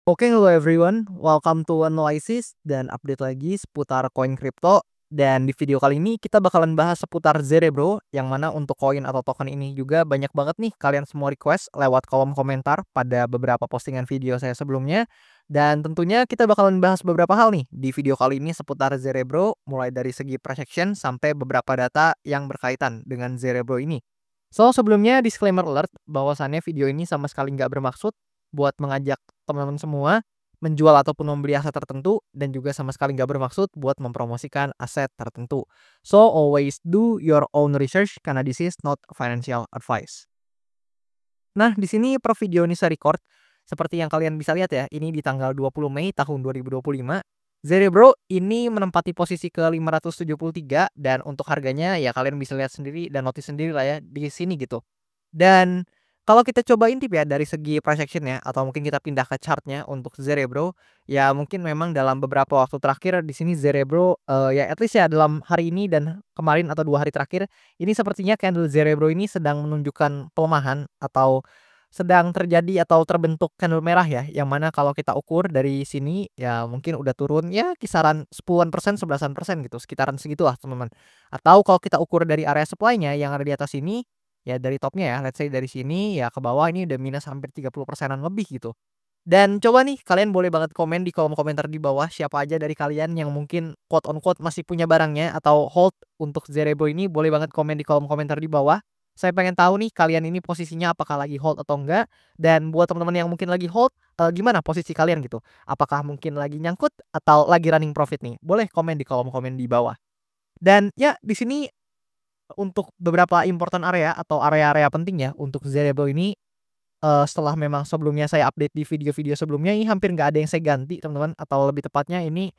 Oke, hello everyone, welcome to Analysis dan update lagi seputar koin kripto. Dan di video kali ini kita bakalan bahas seputar Zerebro, yang mana untuk koin atau token ini juga banyak banget nih kalian semua request lewat kolom komentar pada beberapa postingan video saya sebelumnya. Dan tentunya kita bakalan bahas beberapa hal nih di video kali ini seputar Zerebro, mulai dari segi price action sampai beberapa data yang berkaitan dengan Zerebro ini. So, sebelumnya disclaimer alert bahwasannya video ini sama sekali nggak bermaksud buat mengajak teman-teman semua menjual ataupun membeli aset tertentu, dan juga sama sekali nggak bermaksud buat mempromosikan aset tertentu. So always do your own research karena this is not financial advice. Nah, di sini per video ini saya record seperti yang kalian bisa lihat ya, ini di tanggal 20 Mei tahun 2025. Zerebro ini menempati posisi ke 573, dan untuk harganya ya kalian bisa lihat sendiri dan notice sendiri lah ya di sini gitu. Dan kalau kita coba intip ya dari segi price action-nya, atau mungkin kita pindah ke chart-nya untuk Zerebro, ya mungkin memang dalam beberapa waktu terakhir di sini Zerebro, ya at least ya dalam hari ini dan kemarin atau 2 hari terakhir, ini sepertinya candle Zerebro ini sedang menunjukkan pelemahan atau sedang terjadi atau terbentuk candle merah ya, yang mana kalau kita ukur dari sini ya mungkin udah turun ya kisaran 10-an%, 11-an% gitu, sekitaran segitulah teman-teman. Atau kalau kita ukur dari area supply-nya yang ada di atas ini, ya dari topnya ya, let's say dari sini ya ke bawah ini udah minus hampir 30%-an lebih gitu. Dan coba nih kalian boleh banget komen di kolom komentar di bawah siapa aja dari kalian yang mungkin quote on quote masih punya barangnya atau hold untuk Zerebro ini, boleh banget komen di kolom komentar di bawah. Saya pengen tahu nih kalian ini posisinya apakah lagi hold atau enggak, dan buat teman-teman yang mungkin lagi hold, gimana posisi kalian gitu? Apakah mungkin lagi nyangkut atau lagi running profit nih? Boleh komen di kolom komen di bawah. Dan ya di sini untuk beberapa important area atau area-area penting ya untuk Zerebro ini, setelah memang sebelumnya saya update di video-video sebelumnya, ini hampir nggak ada yang saya ganti teman-teman, atau lebih tepatnya ini,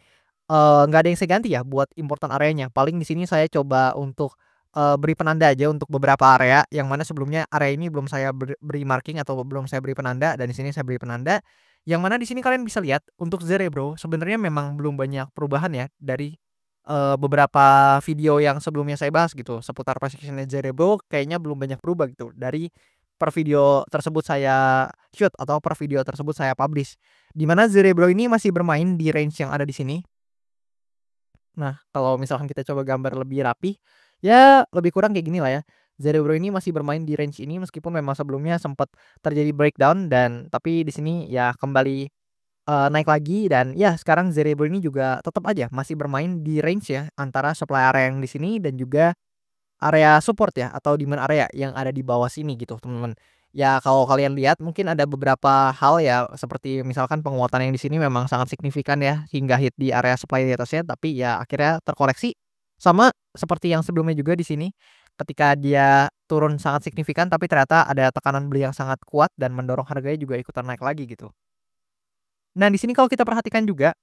nggak ada yang saya ganti ya buat important areanya. Paling di sini saya coba untuk, beri penanda aja untuk beberapa area, yang mana sebelumnya area ini belum saya beri marking atau belum saya beri penanda, dan di sini saya beri penanda. Yang mana di sini kalian bisa lihat untuk Zerebro sebenarnya memang belum banyak perubahan ya dari, beberapa video yang sebelumnya saya bahas gitu seputar price action Zerebro, kayaknya belum banyak berubah gitu dari per video tersebut saya shoot atau per video tersebut saya publish. Di mana Zerebro ini masih bermain di range yang ada di sini. Nah, kalau misalkan kita coba gambar lebih rapi, ya lebih kurang kayak gini lah ya. Zerebro ini masih bermain di range ini meskipun memang sebelumnya sempat terjadi breakdown, dan tapi di sini ya kembali, naik lagi, dan ya sekarang Zerebro ini juga tetap aja masih bermain di range ya antara supply area yang di sini dan juga area support ya atau demand area yang ada di bawah sini gitu teman-teman. Ya kalau kalian lihat mungkin ada beberapa hal ya, seperti misalkan penguatan yang di sini memang sangat signifikan ya hingga hit di area supply di atasnya, tapi ya akhirnya terkoreksi. Sama seperti yang sebelumnya juga di sini, ketika dia turun sangat signifikan tapi ternyata ada tekanan beli yang sangat kuat dan mendorong harganya juga ikutan naik lagi gitu. Nah, di sini kalau kita perhatikan juga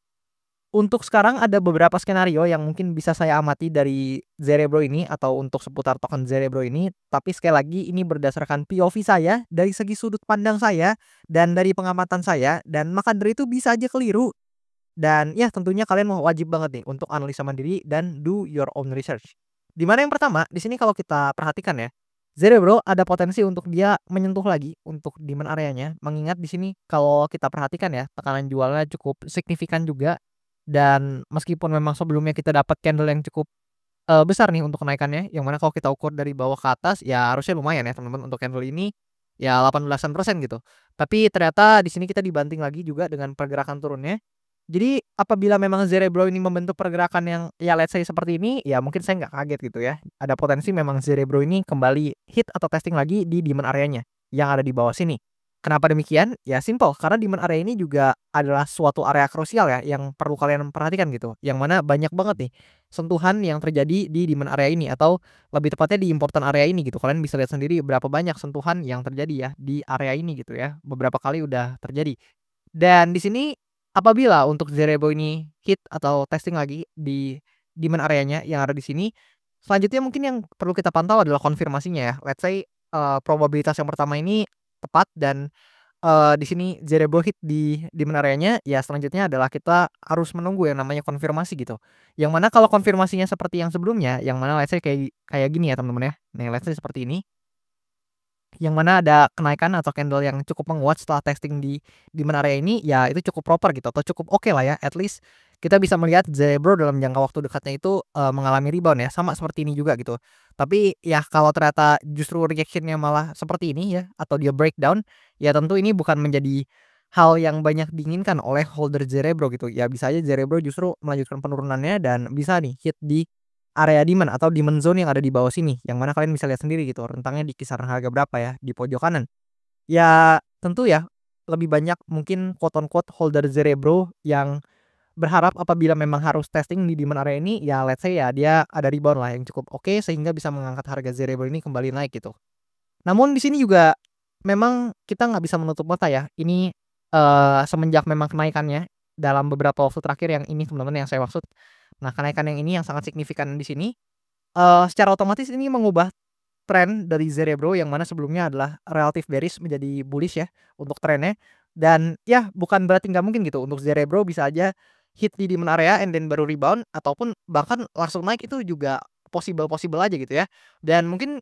untuk sekarang ada beberapa skenario yang mungkin bisa saya amati dari Zerebro ini atau untuk seputar token Zerebro ini, tapi sekali lagi ini berdasarkan POV saya, dari segi sudut pandang saya, dan dari pengamatan saya, dan maka dari itu bisa aja keliru. Dan ya tentunya kalian mau wajib banget nih untuk analisa mandiri dan do your own research. Di mana yang pertama, di sini kalau kita perhatikan ya, Zerebro ada potensi untuk dia menyentuh lagi untuk demand areanya, mengingat di sini kalau kita perhatikan ya, tekanan jualnya cukup signifikan juga, dan meskipun memang sebelumnya kita dapat candle yang cukup, besar nih untuk kenaikannya, yang mana kalau kita ukur dari bawah ke atas ya harusnya lumayan ya teman-teman untuk candle ini, ya 18% gitu. Tapi ternyata di sini kita dibanting lagi juga dengan pergerakan turunnya. Jadi apabila memang Zerebro ini membentuk pergerakan yang ya let's say seperti ini, ya mungkin saya nggak kaget gitu ya. Ada potensi memang Zerebro ini kembali hit atau testing lagi di demand areanya yang ada di bawah sini. Kenapa demikian? Ya simple, karena demand area ini juga adalah suatu area krusial ya yang perlu kalian perhatikan gitu. Yang mana banyak banget nih sentuhan yang terjadi di demand area ini, atau lebih tepatnya di important area ini gitu. Kalian bisa lihat sendiri berapa banyak sentuhan yang terjadi ya di area ini gitu ya. Beberapa kali udah terjadi. Dan di sini apabila untuk Zerebo ini hit atau testing lagi di demand areanya yang ada di sini, selanjutnya mungkin yang perlu kita pantau adalah konfirmasinya ya. Let's say, probabilitas yang pertama ini tepat, dan, di sini Zerebo hit di demand areanya, ya selanjutnya adalah kita harus menunggu yang namanya konfirmasi gitu. Yang mana kalau konfirmasinya seperti yang sebelumnya, yang mana let's say kayak kayak gini ya teman-teman ya. Nih let's say seperti ini. yang mana ada kenaikan atau candle yang cukup menguat setelah testing di demand area ini, ya itu cukup proper gitu atau cukup oke lah ya, at least kita bisa melihat Zerebro dalam jangka waktu dekatnya itu, mengalami rebound ya, sama seperti ini juga gitu. Tapi ya kalau ternyata justru reaction-nya malah seperti ini ya, atau dia breakdown, ya tentu ini bukan menjadi hal yang banyak diinginkan oleh holder Zerebro gitu. Ya bisa aja Zerebro justru melanjutkan penurunannya dan bisa nih hit di area demand atau demand zone yang ada di bawah sini, yang mana kalian bisa lihat sendiri gitu rentangnya di kisaran harga berapa ya, di pojok kanan. Ya tentu ya, lebih banyak mungkin quote on quote holder Zerebro yang berharap apabila memang harus testing di demand area ini, ya let's say ya dia ada rebound lah yang cukup oke sehingga bisa mengangkat harga Zerebro ini kembali naik gitu. Namun di sini juga memang kita nggak bisa menutup mata ya, ini, semenjak memang kenaikannya dalam beberapa waktu terakhir yang ini teman-teman yang saya maksud. Nah kenaikan yang ini yang sangat signifikan di sini, secara otomatis ini mengubah tren dari Zerebro yang mana sebelumnya adalah relatif bearish menjadi bullish ya untuk trennya. Dan ya bukan berarti nggak mungkin gitu untuk Zerebro bisa aja hit di demand area and then baru rebound ataupun bahkan langsung naik itu juga possible aja gitu ya. Dan mungkin,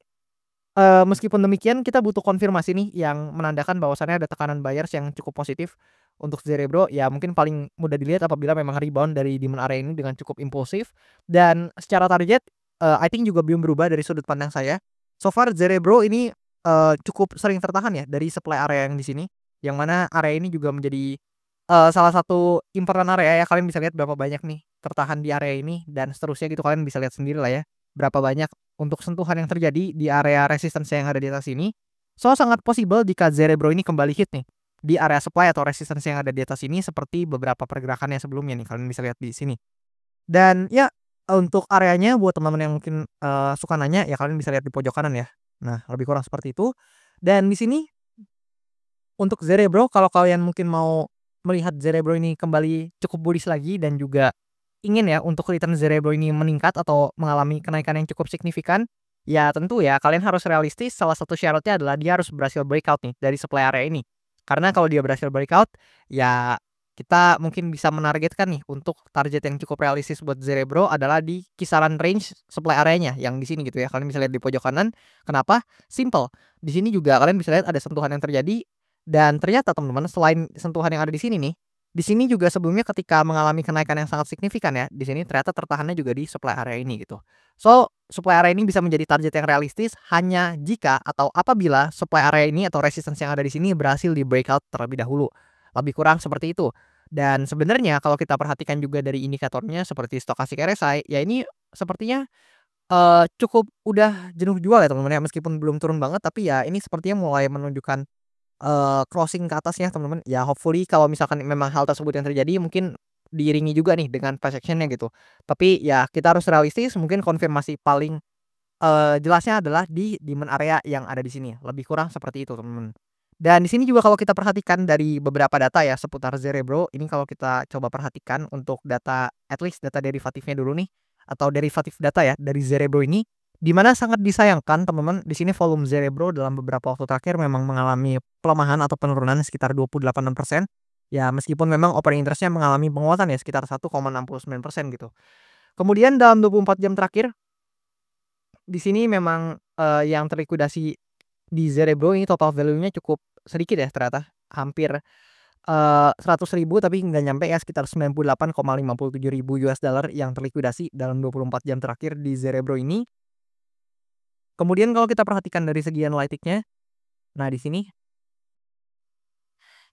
meskipun demikian kita butuh konfirmasi nih yang menandakan bahwasannya ada tekanan buyers yang cukup positif untuk Zerebro, ya mungkin paling mudah dilihat apabila memang rebound dari demand area ini dengan cukup impulsif dan secara target, I think juga belum berubah dari sudut pandang saya. So far Zerebro ini, cukup sering tertahan ya dari supply area yang di sini, yang mana area ini juga menjadi, salah satu important area ya, kalian bisa lihat berapa banyak nih tertahan di area ini dan seterusnya gitu, kalian bisa lihat sendiri lah ya, berapa banyak untuk sentuhan yang terjadi di area resistance yang ada di atas ini. So sangat possible jika Zerebro ini kembali hit nih di area supply atau resistance yang ada di atas ini seperti beberapa pergerakan yang sebelumnya nih, kalian bisa lihat di sini. Dan ya, untuk areanya buat teman-teman yang mungkin, suka nanya ya kalian bisa lihat di pojok kanan ya. Nah, lebih kurang seperti itu. Dan di sini untuk Zerebro kalau kalian mungkin mau melihat Zerebro ini kembali cukup bullish lagi dan juga ingin ya untuk return Zerebro ini meningkat atau mengalami kenaikan yang cukup signifikan, ya tentu ya kalian harus realistis, salah satu syaratnya adalah dia harus berhasil breakout nih dari supply area ini. Karena kalau dia berhasil breakout, ya kita mungkin bisa menargetkan nih untuk target yang cukup realistis buat Zerebro adalah di kisaran range supply areanya yang di sini gitu ya. Kalian bisa lihat di pojok kanan. Kenapa? Simple. Di sini juga kalian bisa lihat ada sentuhan yang terjadi dan ternyata teman-teman selain sentuhan yang ada di sini nih, di sini juga sebelumnya ketika mengalami kenaikan yang sangat signifikan ya, di sini ternyata tertahannya juga di supply area ini gitu. So, supply area ini bisa menjadi target yang realistis hanya jika atau apabila supply area ini atau resistance yang ada di sini berhasil di breakout terlebih dahulu. Lebih kurang seperti itu. Dan sebenarnya kalau kita perhatikan juga dari indikatornya seperti stochastic RSI, ya ini sepertinya, cukup udah jenuh jual ya teman-teman ya, meskipun belum turun banget tapi ya ini sepertinya mulai menunjukkan crossing ke atasnya teman-teman, ya hopefully kalau misalkan memang hal tersebut yang terjadi mungkin diiringi juga nih dengan price action-nya gitu. Tapi ya kita harus realistis mungkin konfirmasi paling, jelasnya adalah di demand area yang ada di sini, lebih kurang seperti itu teman-teman. Dan di sini juga kalau kita perhatikan dari beberapa data ya seputar Zerebro, ini kalau kita coba perhatikan untuk data at least data derivatifnya dulu nih, atau derivatif data ya dari Zerebro ini, di mana sangat disayangkan teman-teman, di sini volume Zerebro dalam beberapa waktu terakhir memang mengalami pelemahan atau penurunan sekitar 28%. Ya meskipun memang open interest-nya mengalami penguatan ya sekitar 1,69% gitu. Kemudian dalam 24 jam terakhir, di sini memang, yang terlikuidasi di Zerebro ini total value-nya cukup sedikit ya ternyata, hampir, 100.000 tapi nggak nyampe ya sekitar 98,57 ribu US dollar yang terlikuidasi dalam 24 jam terakhir di Zerebro ini. Kemudian kalau kita perhatikan dari segi analytic-nya, nah di sini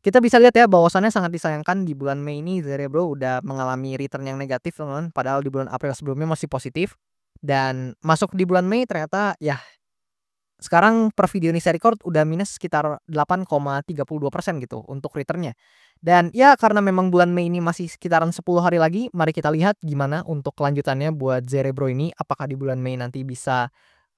kita bisa lihat ya bahwasannya sangat disayangkan di bulan Mei ini Zerebro udah mengalami return yang negatif teman-teman, padahal di bulan April sebelumnya masih positif. Dan masuk di bulan Mei ternyata ya sekarang per video ini saya record udah minus sekitar 8,32% gitu untuk returnnya. Dan ya karena memang bulan Mei ini masih sekitaran 10 hari lagi, mari kita lihat gimana untuk kelanjutannya buat Zerebro ini. Apakah di bulan Mei nanti bisa,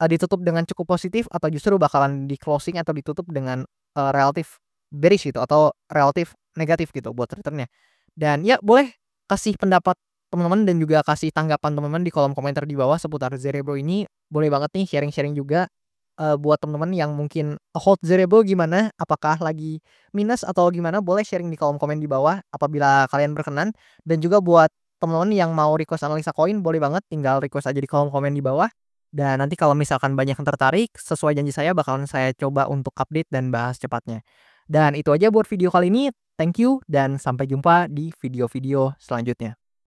ditutup dengan cukup positif atau justru bakalan di closing atau ditutup dengan, relatif bearish gitu atau relatif negatif gitu buat returnnya. Dan ya boleh kasih pendapat teman-teman dan juga kasih tanggapan teman-teman di kolom komentar di bawah seputar Zerebro ini. Boleh banget nih sharing-sharing juga. Buat teman-teman yang mungkin hold Zerebro gimana, apakah lagi minus atau gimana, boleh sharing di kolom komen di bawah apabila kalian berkenan. Dan juga buat teman-teman yang mau request analisa koin, boleh banget tinggal request aja di kolom komen di bawah. Dan nanti kalau misalkan banyak yang tertarik, sesuai janji saya bakalan saya coba untuk update dan bahas cepatnya. Dan itu aja buat video kali ini. Thank you dan sampai jumpa di video-video selanjutnya.